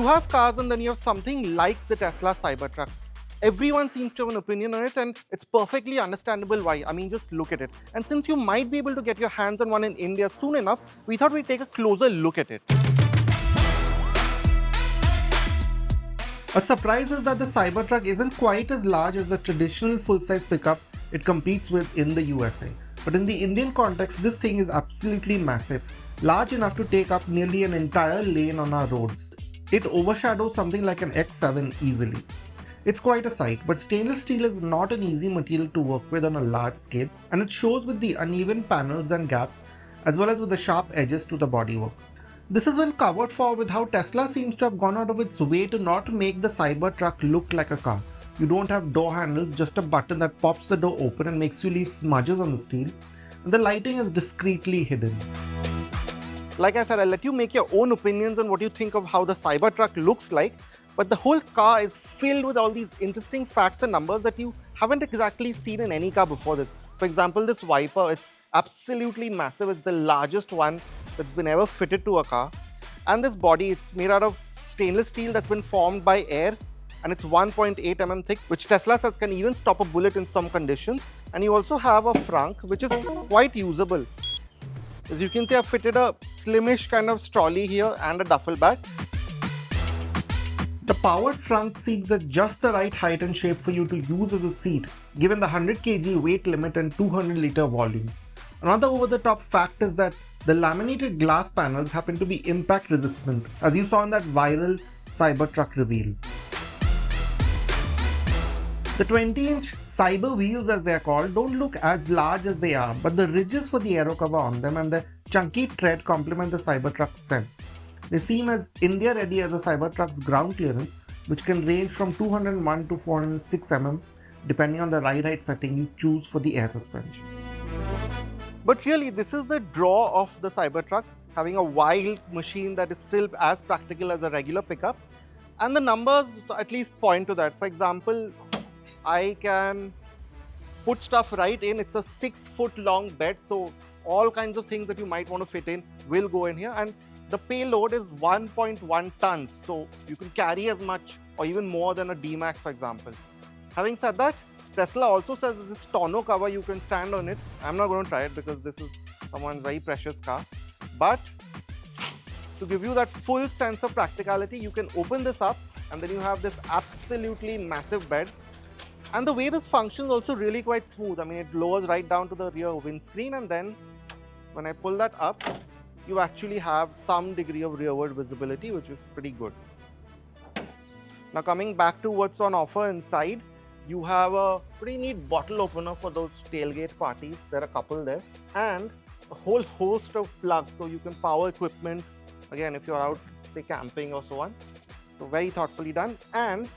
You have cars and then you have something like the Tesla Cybertruck. Everyone seems to have an opinion on it, and it's perfectly understandable why. I mean, just look at it. And since you might be able to get your hands on one in India soon enough, we thought we'd take a closer look at it. A surprise is that the Cybertruck isn't quite as large as the traditional full-size pickup it competes with in the USA. But in the Indian context, this thing is absolutely massive, large enough to take up nearly an entire lane on our roads. It overshadows something like an X7 easily. It's quite a sight, but stainless steel is not an easy material to work with on a large scale, and it shows with the uneven panels and gaps, as well as with the sharp edges to the bodywork. This is when covered for with how Tesla seems to have gone out of its way to not make the Cybertruck look like a car. You don't have door handles, just a button that pops the door open and makes you leave smudges on the steel, and the lighting is discreetly hidden. Like I said, I'll let you make your own opinions on what you think of how the Cybertruck looks like, but the whole car is filled with all these interesting facts and numbers that you haven't exactly seen in any car before this. For example, this wiper, it's absolutely massive. It's the largest one that's been ever fitted to a car. And this body, it's made out of stainless steel that's been formed by air, and it's 1.8 mm thick, which Tesla says can even stop a bullet in some conditions. And you also have a frunk, which is quite usable. As you can see, I've fitted a slimish kind of trolley here and a duffel bag. The powered frunk seats at just the right height and shape for you to use as a seat, given the 100 kg weight limit and 200 litre volume. Another over-the-top fact is that the laminated glass panels happen to be impact resistant, as you saw in that viral Cybertruck reveal. The 20-inch Cyber wheels, as they are called, don't look as large as they are, but the ridges for the aero cover on them and the chunky tread complement the Cybertruck's sense. They seem as India-ready as the Cybertruck's ground clearance, which can range from 201 to 406 mm, depending on the ride height setting you choose for the air suspension. But really, this is the draw of the Cybertruck, having a wild machine that is still as practical as a regular pickup. And the numbers at least point to that. For example, I can put stuff right in. It's a 6-foot long bed, so all kinds of things that you might want to fit in will go in here. And the payload is 1.1 tons, so you can carry as much or even more than a D-Max, for example. Having said that, Tesla also says this tonneau cover, you can stand on it. I'm not going to try it because this is someone's very precious car. But to give you that full sense of practicality, you can open this up and then you have this absolutely massive bed. And the way this functions is also really quite smooth. I mean, it lowers right down to the rear windscreen, and then when I pull that up, you actually have some degree of rearward visibility, which is pretty good. Now coming back to what's on offer inside, you have a pretty neat bottle opener for those tailgate parties. There are a couple there, and a whole host of plugs so you can power equipment, again, if you're out, say, camping or so on. So very thoughtfully done. And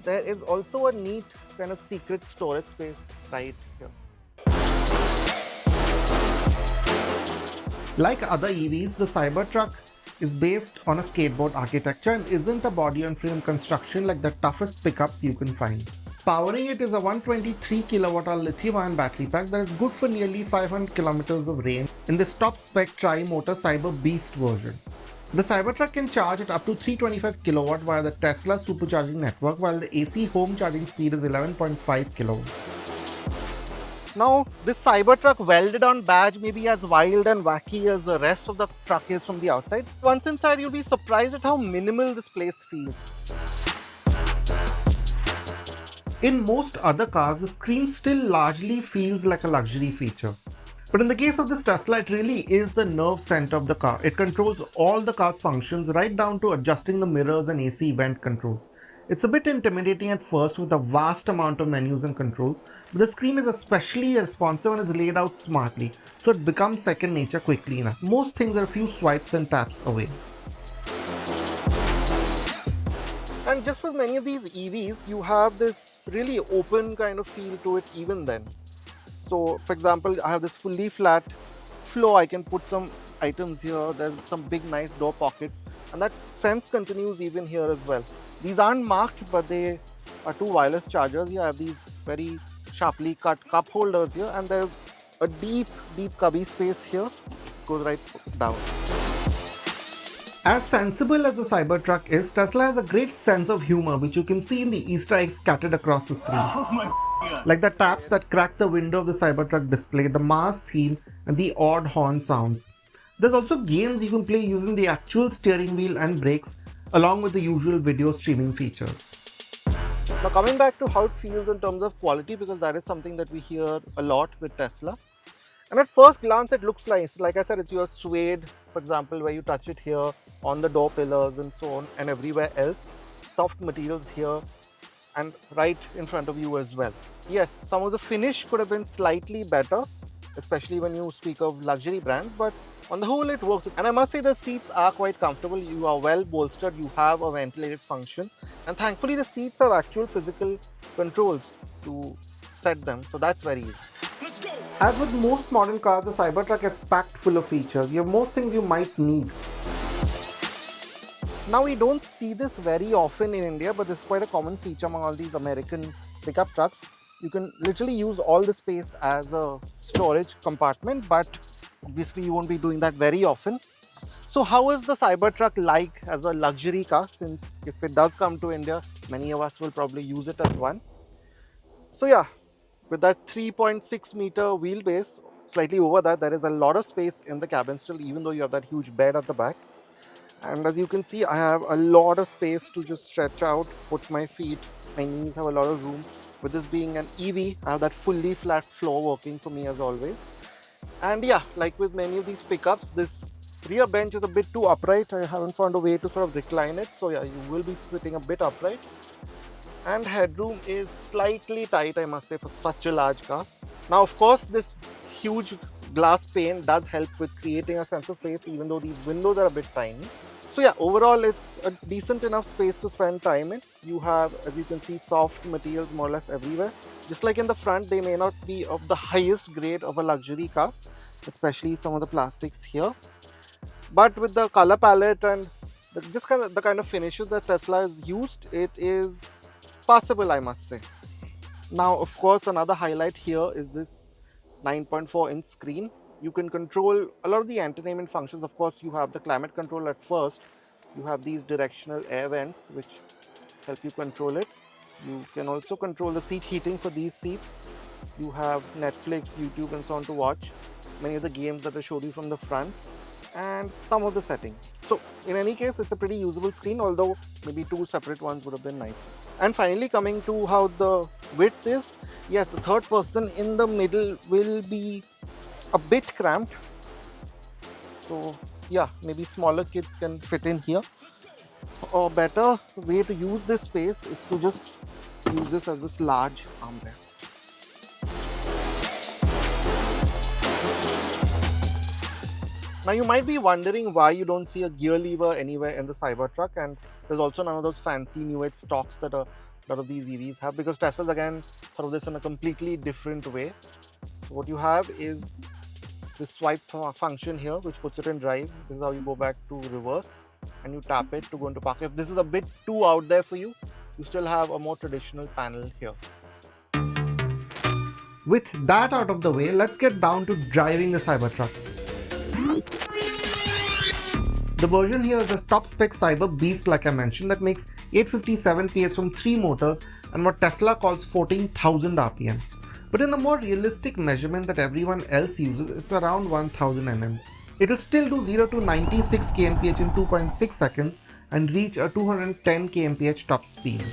there is also a neat kind of secret storage space right here. Like other EVs, the Cybertruck is based on a skateboard architecture and isn't a body-on-frame construction like the toughest pickups you can find. Powering it is a 123 kWh lithium-ion battery pack that is good for nearly 500 kilometers of range in this top-spec tri-motor Cyber Beast version. The Cybertruck can charge at up to 325 kW via the Tesla supercharging network, while the AC home charging speed is 11.5 kW. Now, this Cybertruck welded on badge may be as wild and wacky as the rest of the truck is from the outside. Once inside, you'll be surprised at how minimal this place feels. In most other cars, the screen still largely feels like a luxury feature. But in the case of this Tesla, it really is the nerve center of the car. It controls all the car's functions, right down to adjusting the mirrors and AC vent controls. It's a bit intimidating at first with a vast amount of menus and controls, but the screen is especially responsive and is laid out smartly, so it becomes second nature quickly enough. Most things are a few swipes and taps away. And just with many of these EVs, you have this really open kind of feel to it even then. So, for example, I have this fully flat floor. I can put some items here. There's some big nice door pockets, and that sense continues even here as well. These aren't marked, but they are two wireless chargers. Here I have these very sharply cut cup holders here, and there's a deep cubby space here. It goes right down. As sensible as the Cybertruck is, Tesla has a great sense of humor, which you can see in the Easter eggs scattered across the screen. Oh my God. Like the taps that crack the window of the Cybertruck display, the Mars theme, and the odd horn sounds. There's also games you can play using the actual steering wheel and brakes, along with the usual video streaming features. Now coming back to how it feels in terms of quality, because that is something that we hear a lot with Tesla. And at first glance it looks nice. Like I said, it's your suede, for example, where you touch it here on the door pillars and so on, and everywhere else. Soft materials here and right in front of you as well. Yes, some of the finish could have been slightly better, especially when you speak of luxury brands, but on the whole it works. And I must say the seats are quite comfortable. You are well bolstered, you have a ventilated function, and thankfully the seats have actual physical controls to set them, so that's very easy. Let's go. As with most modern cars, the Cybertruck is packed full of features. You have most things you might need. Now we don't see this very often in India, but this is quite a common feature among all these American pickup trucks. You can literally use all the space as a storage compartment, but obviously you won't be doing that very often. So how is the Cybertruck like as a luxury car, since if it does come to India, many of us will probably use it as one. So yeah, with that 3.6 meter wheelbase, slightly over that, there is a lot of space in the cabin still, even though you have that huge bed at the back. And as you can see, I have a lot of space to just stretch out, put my feet, my knees have a lot of room. With this being an EV, I have that fully flat floor working for me as always. And yeah, like with many of these pickups, this rear bench is a bit too upright. I haven't found a way to sort of recline it. So yeah, you will be sitting a bit upright. And headroom is slightly tight, I must say, for such a large car. Now, of course, this huge glass pane does help with creating a sense of space, even though these windows are a bit tiny. So yeah, overall it's a decent enough space to spend time in. You have, as you can see, soft materials more or less everywhere. Just like in the front, they may not be of the highest grade of a luxury car, especially some of the plastics here. But with the color palette and the kind of finishes that Tesla has used, it is passable, I must say. Now, of course, another highlight here is this 9.4-inch screen. You can control a lot of the entertainment functions. Of course, you have the climate control at first. You have these directional air vents which help you control it. You can also control the seat heating for these seats. You have Netflix, YouTube and so on to watch. Many of the games that I showed you from the front, and some of the settings. So in any case, it's a pretty usable screen, although maybe two separate ones would have been nice. And finally, coming to how the width is, yes, the third person in the middle will be a bit cramped. So yeah, maybe smaller kids can fit in here. Or better way to use this space is to just use this as this large armrest. Now you might be wondering why you don't see a gear lever anywhere in the Cybertruck, and there's also none of those fancy new age stocks that a lot of these EVs have, because Tesla's again thought of this in a completely different way. So what you have is this swipe function here, which puts it in drive. This is how you go back to reverse, and you tap it to go into park. If this is a bit too out there for you, you still have a more traditional panel here. With that out of the way, let's get down to driving the Cybertruck. The version here is a top spec Cyber Beast, like I mentioned, that makes 857 PS from 3 motors and what Tesla calls 14,000 RPM. But in the more realistic measurement that everyone else uses, it's around 1000 Nm. It'll still do 0 to 96 kmph in 2.6 seconds and reach a 210 kmph top speed.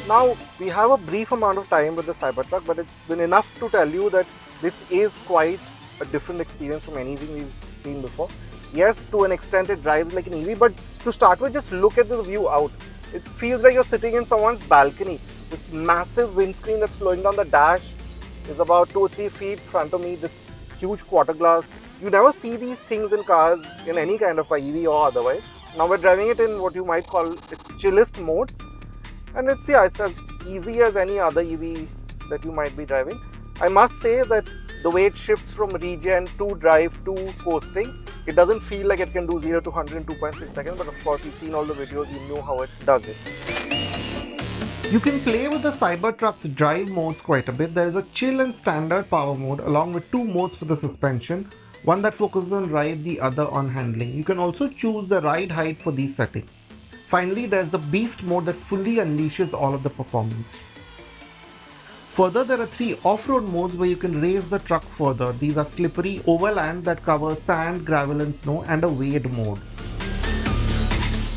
Now, we have a brief amount of time with the Cybertruck, but it's been enough to tell you that this is quite a different experience from anything we've seen before. Yes, to an extent it drives like an EV, but to start with, just look at the view out. It feels like you're sitting in someone's balcony. This massive windscreen that's flowing down the dash is about 2 or 3 feet in front of me, this huge quarter glass. You never see these things in cars in any kind of EV or otherwise. Now we're driving it in what you might call its chillest mode. And it's as easy as any other EV that you might be driving. I must say that the way it shifts from regen to drive to coasting, it doesn't feel like it can do 0 to 100 in 2.6 seconds, but of course you've seen all the videos, you know how it does it. You can play with the Cybertruck's drive modes quite a bit. There is a chill and standard power mode along with 2 modes for the suspension. one that focuses on ride, the other on handling. You can also choose the ride height for these settings. Finally, there's the Beast mode that fully unleashes all of the performance. Further, there are 3 off-road modes where you can raise the truck further. These are slippery, overland that covers sand, gravel and snow, and a wade mode.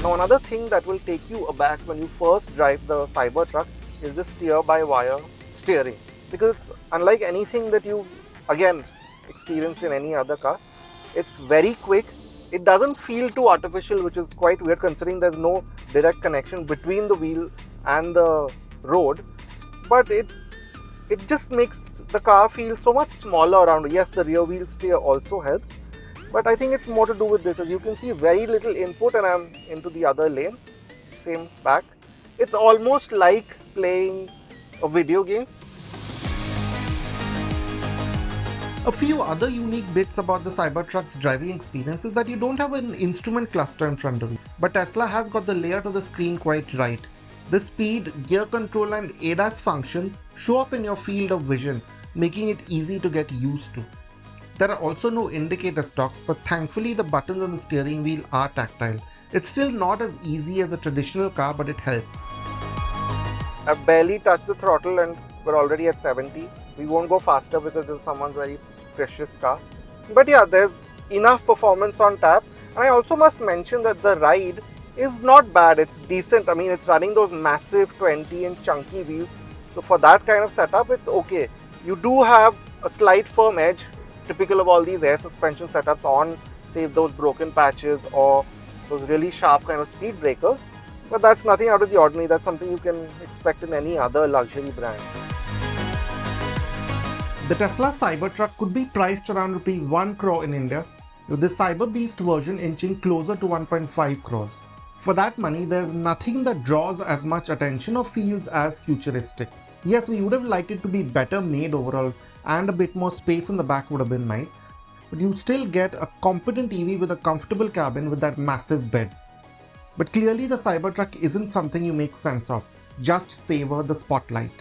Now another thing that will take you aback when you first drive the Cybertruck is the steer-by-wire steering, because it's unlike anything that you've again experienced in any other car. It's very quick. It doesn't feel too artificial, which is quite weird considering there's no direct connection between the wheel and the road, but it just makes the car feel so much smaller around. Yes, the rear wheel steer also helps, but I think it's more to do with this. As you can see, very little input and I'm into the other lane, same back. It's almost like playing a video game. A few other unique bits about the Cybertruck's driving experience is that you don't have an instrument cluster in front of you, but Tesla has got the layout of the screen quite right. The speed, gear control and ADAS functions show up in your field of vision, making it easy to get used to. There are also no indicator stocks, but thankfully the buttons on the steering wheel are tactile. It's still not as easy as a traditional car, but it helps. I've barely touched the throttle and we're already at 70. We won't go faster because this is someone's very precious car. But yeah, there's enough performance on tap. And I also must mention that the ride is not bad. It's decent. I mean, it's running those massive 20-inch chunky wheels. So for that kind of setup, it's okay. You do have a slight firm edge, typical of all these air suspension setups on, say, those broken patches or those really sharp kind of speed breakers. But that's nothing out of the ordinary. That's something you can expect in any other luxury brand. The Tesla Cybertruck could be priced around Rs 1 crore in India, with the Cyber Beast version inching closer to 1.5 crores. For that money, there's nothing that draws as much attention or feels as futuristic. Yes, we would have liked it to be better made overall, and a bit more space in the back would have been nice, but you still get a competent EV with a comfortable cabin with that massive bed. But clearly the Cybertruck isn't something you make sense of, just savor the spotlight.